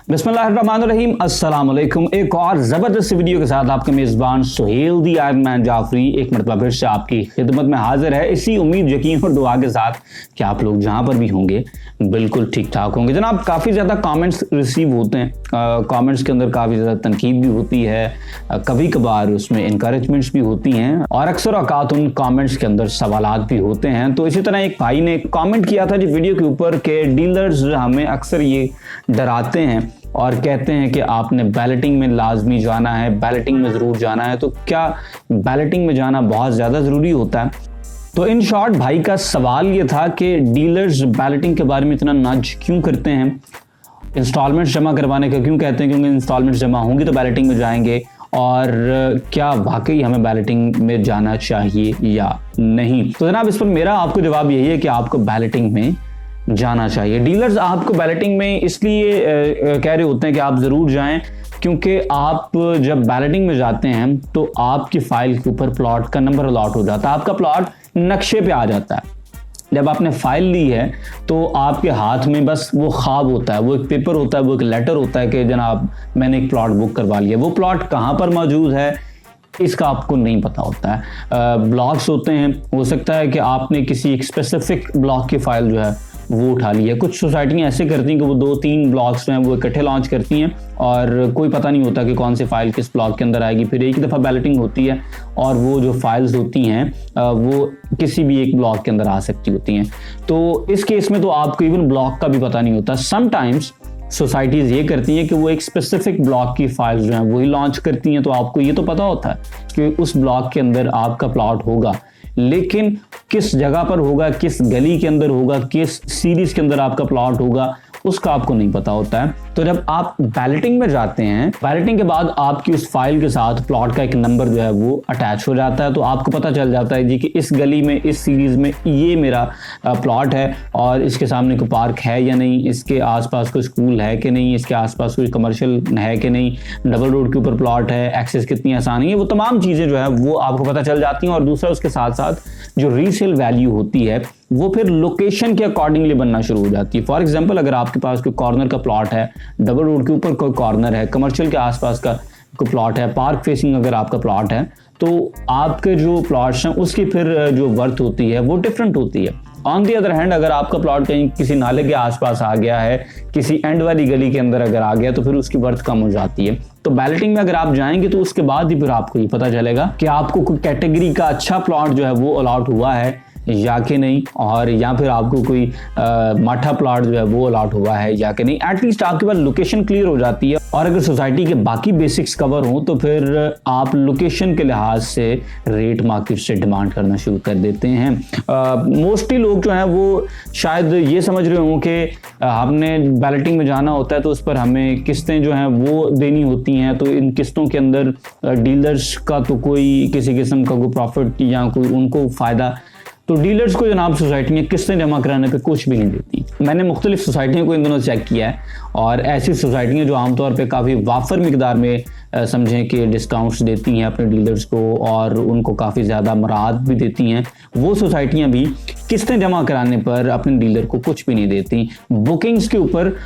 बिस्मिल्लाहिर्रहमानिर्रहीम, अस्सलाम वालेकुम। एक और ज़बरदस्त वीडियो के साथ आपका मेज़बान सुहेल दी आयरन जाफरी एक मरतबा फिर से आपकी खिदमत में हाजिर है, इसी उम्मीद, यकीन और दुआ के साथ कि आप लोग जहाँ पर भी होंगे बिल्कुल ठीक ठाक होंगे। जनाब, काफ़ी ज़्यादा कमेंट्स रिसीव होते हैं, कमेंट्स के अंदर काफ़ी ज़्यादा तनकीद भी होती है, कभी कभार उसमें इंकरेजमेंट्स भी होती हैं और अक्सर औकात उन कमेंट्स के अंदर सवालात भी होते हैं। तो इसी तरह एक भाई ने कमेंट किया था जी वीडियो के ऊपर के डीलर्स हमें अक्सर ये डराते हैं और कहते हैं कि आपने बैलेटिंग में लाजमी जाना है, बैलेटिंग में ज़रूर जाना है। तो क्या बैलेटिंग में जाना बहुत ज़्यादा ज़रूरी होता है? तो इन शॉर्ट भाई का सवाल ये था कि डीलर्स बैलेटिंग के बारे में इतना नज क्यों करते हैं, इंस्टॉलमेंट्स जमा करवाने का क्यों कहते हैं, क्योंकि इंस्टॉलमेंट्स जमा होंगी तो बैलेटिंग में जाएंगे, और क्या वाकई हमें बैलेटिंग में जाना चाहिए या नहीं। तो जनाब, इस पर मेरा आपको जवाब यही है कि आपको बैलेटिंग में जाना चाहिए। डीलर्स आपको बैलेटिंग में इसलिए कह रहे होते हैं कि आप ज़रूर जाएं, क्योंकि आप जब बैलेटिंग में जाते हैं तो आपकी फाइल के ऊपर प्लॉट का नंबर अलॉट हो जाता है, आपका प्लॉट नक्शे पे आ जाता है। जब आपने फाइल ली है तो आपके हाथ में बस वो ख्वाब होता है, वो एक पेपर होता है, वो एक लेटर होता है कि जनाब मैंने एक प्लॉट बुक करवा लिया। वो प्लॉट कहाँ पर मौजूद है इसका आपको नहीं पता होता है। ब्लॉक्स होते हैं, हो सकता है कि आपने किसी एक स्पेसिफिक ब्लॉक की फाइल जो है वो उठा ली है। कुछ सोसाइटियाँ ऐसे करती हैं कि वो 2-3 ब्लॉक्स हैं वो इकट्ठे लॉन्च करती हैं और कोई पता नहीं होता कि कौन सी फाइल किस ब्लॉक के अंदर आएगी। फिर एक ही दफ़ा बैलेटिंग होती है और वो जो फाइल्स होती हैं वो किसी भी एक ब्लॉक के अंदर आ सकती होती हैं। तो इस केस में तो आपको इवन ब्लॉक का भी पता नहीं होता। समटाइम्स सोसाइटीज़ ये करती हैं कि वो एक स्पेसिफिक ब्लॉक की फाइल्स जो हैं वही लॉन्च करती हैं, तो आपको ये तो पता होता है कि उस ब्लॉक के अंदर आपका प्लॉट होगा, लेकिन किस जगह पर होगा, किस गली के अंदर होगा, किस सीरीज के अंदर आपका प्लॉट होगा, उसका आपको नहीं पता होता है। तो जब आप बैलेटिंग में जाते हैं, बैलेटिंग के बाद आपकी उस फाइल के साथ प्लॉट का एक नंबर जो है वो अटैच हो जाता है, तो आपको पता चल जाता है जी कि इस गली में, इस सीरीज में ये मेरा प्लॉट है और इसके सामने कोई पार्क है या नहीं, इसके आसपास कोई स्कूल है कि नहीं, इसके आसपास कोई कमर्शियल है कि नहीं, डबल रोड के ऊपर प्लॉट है, एक्सेस कितनी आसानी है, वो तमाम चीज़ें जो है वो आपको पता चल जाती हैं। और दूसरा उसके साथ साथ जो रीसेल वैल्यू होती है वो फिर लोकेशन के अकॉर्डिंगली बनना शुरू हो जाती है। फॉर एग्जांपल, अगर आपके पास कोई कॉर्नर का प्लॉट है, डबल रोड के ऊपर कोई कॉर्नर है, कमर्शियल के आसपास का कोई प्लॉट है, पार्क फेसिंग अगर आपका प्लॉट है, तो आपके जो प्लॉट्स हैं उसकी फिर जो वर्थ होती है वो डिफरेंट होती है। ऑन दी अदर हैंड, अगर आपका प्लॉट कहीं किसी नाले के आसपास आ गया है, किसी एंड वाली गली के अंदर अगर आ गया, तो फिर उसकी वर्थ कम हो जाती है। तो बैलेटिंग में अगर आप जाएंगे तो उसके बाद ही फिर आपको ये पता चलेगा कि आपको कोई कैटेगरी का अच्छा प्लॉट जो है वो अलॉट हुआ है या कि नहीं, और या फिर आपको कोई माठा प्लॉट जो है वो अलॉट हुआ है या कि नहीं। एटलीस्ट आपके पास लोकेशन क्लियर हो जाती है। और अगर सोसाइटी के बाकी बेसिक्स कवर हों तो फिर आप लोकेशन के लिहाज से रेट मार्केट से डिमांड करना शुरू कर देते हैं। मोस्टली लोग जो हैं वो शायद ये समझ रहे हों कि हमने बैलेटिंग में जाना होता है तो उस पर हमें किस्तें जो हैं वो देनी होती हैं, तो इन किस्तों के अंदर डीलर्स का तो कोई किसी किस्म का कोई प्रॉफिट या कोई उनको फ़ायदा, तो डीलर्स को जनाब सोसाइटियाँ किस्तें जमा कराने पे कुछ भी नहीं देती। मैंने मुख्तलिफ सोसाइटियों को इन दिनों चेक किया है और ऐसी सोसाइटियाँ जो आमतौर पे काफ़ी वाफर मिकदार में समझें कि डिस्काउंट्स देती हैं अपने डीलर्स को और उनको काफ़ी ज़्यादा मराहत भी देती हैं, वो सोसाइटियाँ भी किस्तें जमा कराने पर अपने डीलर को कुछ भी नहीं देती। बुकिंग्स के ऊपर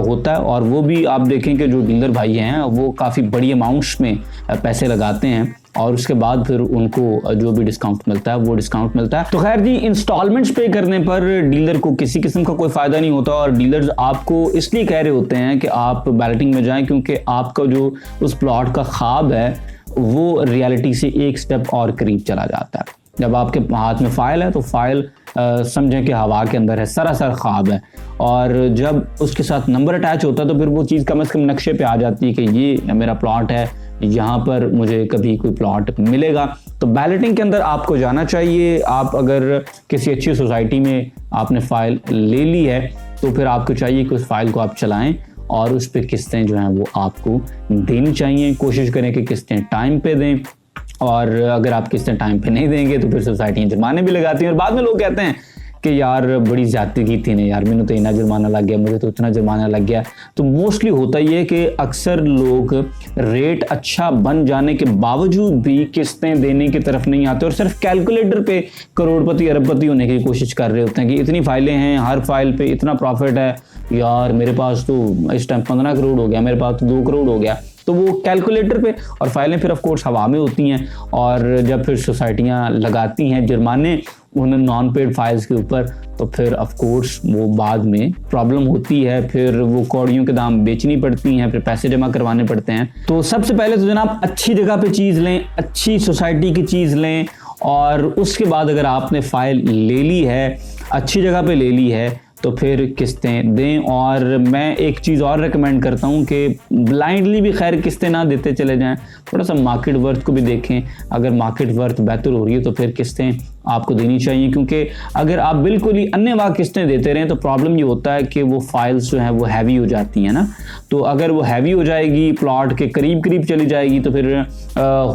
होता है और वो भी आप देखें कि जो डीलर भाई हैं वो काफ़ी बड़ी अमाउंट्स में पैसे लगाते हैं और उसके बाद फिर उनको जो भी डिस्काउंट मिलता है वो डिस्काउंट मिलता है। तो खैर जी, इंस्टॉलमेंट्स पे करने पर डीलर को किसी किस्म का कोई फ़ायदा नहीं होता और डीलर्स आपको इसलिए कह रहे होते हैं कि आप बैलेटिंग में जाएं, क्योंकि आपका जो उस प्लॉट का ख्वाब है वो रियलिटी से एक स्टेप और करीब चला जाता है। जब आपके हाथ में फ़ाइल है तो फाइल समझें कि हवा के अंदर है, सरासर ख्वाब है, और जब उसके साथ नंबर अटैच होता है तो फिर वो चीज़ कम से कम नक्शे पे आ जाती है कि ये मेरा प्लॉट है, यहाँ पर मुझे कभी कोई प्लॉट मिलेगा। तो बैलेटिंग के अंदर आपको जाना चाहिए। आप अगर किसी अच्छी सोसाइटी में आपने फ़ाइल ले ली है तो फिर आपको चाहिए कि उस फाइल को आप चलाएं और उस पर किस्तें जो हैं वो आपको देनी चाहिए। कोशिश करें कि किस्तें टाइम पे दें, और अगर आप किस्तें टाइम पे नहीं देंगे तो फिर सोसाइटियाँ जुर्माने भी लगाती हैं और बाद में लोग कहते हैं कि यार बड़ी ज़्यादती की थी ना यार, मैंने तो इतना जुर्माना लग गया, मुझे तो इतना जुर्माना लग गया। तो मोस्टली होता ही है कि अक्सर लोग रेट अच्छा बन जाने के बावजूद भी किस्तें देने की तरफ नहीं आते और सिर्फ कैलकुलेटर पे करोड़पति अरबपति होने की कोशिश कर रहे होते हैं कि इतनी फाइलें हैं, हर फाइल पे इतना प्रॉफिट है, यार मेरे पास तो इस टाइम 15 करोड़ हो गया, मेरे पास तो 2 करोड़ हो गया। तो वो कैलकुलेटर पे, और फाइलें फिर ऑफ कोर्स हवा में होती हैं, और जब फिर सोसाइटियाँ लगाती हैं जुर्माने उन नॉन पेड फाइल्स के ऊपर, तो फिर ऑफ कोर्स वो बाद में प्रॉब्लम होती है, फिर वो कौड़ियों के दाम बेचनी पड़ती हैं, फिर पैसे जमा करवाने पड़ते हैं। तो सबसे पहले तो जनाब अच्छी जगह पे चीज़ लें, अच्छी सोसाइटी की चीज़ लें, और उसके बाद अगर आपने फाइल ले ली है, अच्छी जगह पे ले ली है, तो फिर किस्तें दें। और मैं एक चीज़ और रेकमेंड करता हूँ कि ब्लाइंडली भी खैर किस्तें ना देते चले जाएं, थोड़ा सा मार्केट वर्थ को भी देखें। अगर मार्केट वर्थ बेहतर हो रही है तो फिर किस्तें आपको देनी चाहिए, क्योंकि अगर आप बिल्कुल ही अन्यवाह किस्तें देते रहें तो प्रॉब्लम ये होता है कि वो फाइल्स जो हैं वो हैवी हो जाती हैं ना। तो अगर वो हैवी हो जाएगी, प्लॉट के करीब करीब चली जाएगी, तो फिर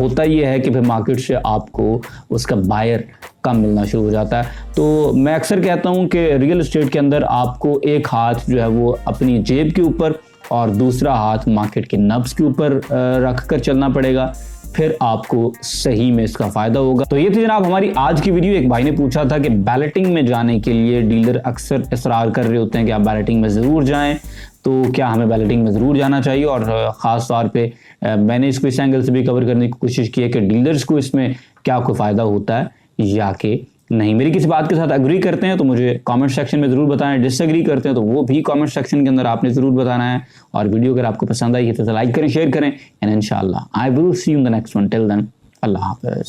होता ये है कि फिर मार्केट से आपको उसका बायर कम मिलना शुरू हो जाता है। तो मैं अक्सर कहता हूँ कि रियल एस्टेट के अंदर आपको एक हाथ जो है वो अपनी जेब के ऊपर और दूसरा हाथ मार्केट के नब्ज के ऊपर रख कर चलना पड़ेगा, फिर आपको सही में इसका फायदा होगा। तो ये थी जनाब हमारी आज की वीडियो। एक भाई ने पूछा था कि बैलेटिंग में जाने के लिए डीलर अक्सर इसरार कर रहे होते हैं कि आप बैलेटिंग में ज़रूर जाएं, तो क्या हमें बैलेटिंग में ज़रूर जाना चाहिए? और ख़ास तौर पे मैंने इसको इस एंगल से भी कवर करने की कोशिश की है कि डीलर्स को इसमें क्या कोई फ़ायदा होता है या कि नहीं। मेरी किसी बात के साथ एग्री करते हैं तो मुझे कमेंट सेक्शन में ज़रूर बताएं, डिसएग्री करते हैं तो वो भी कमेंट सेक्शन के अंदर आपने ज़रूर बताना है। और वीडियो अगर आपको पसंद आई है तो लाइक करें, शेयर करें, एंड इंशाल्लाह I will see you in the next one. Till then अल्लाह हाफ़िज़।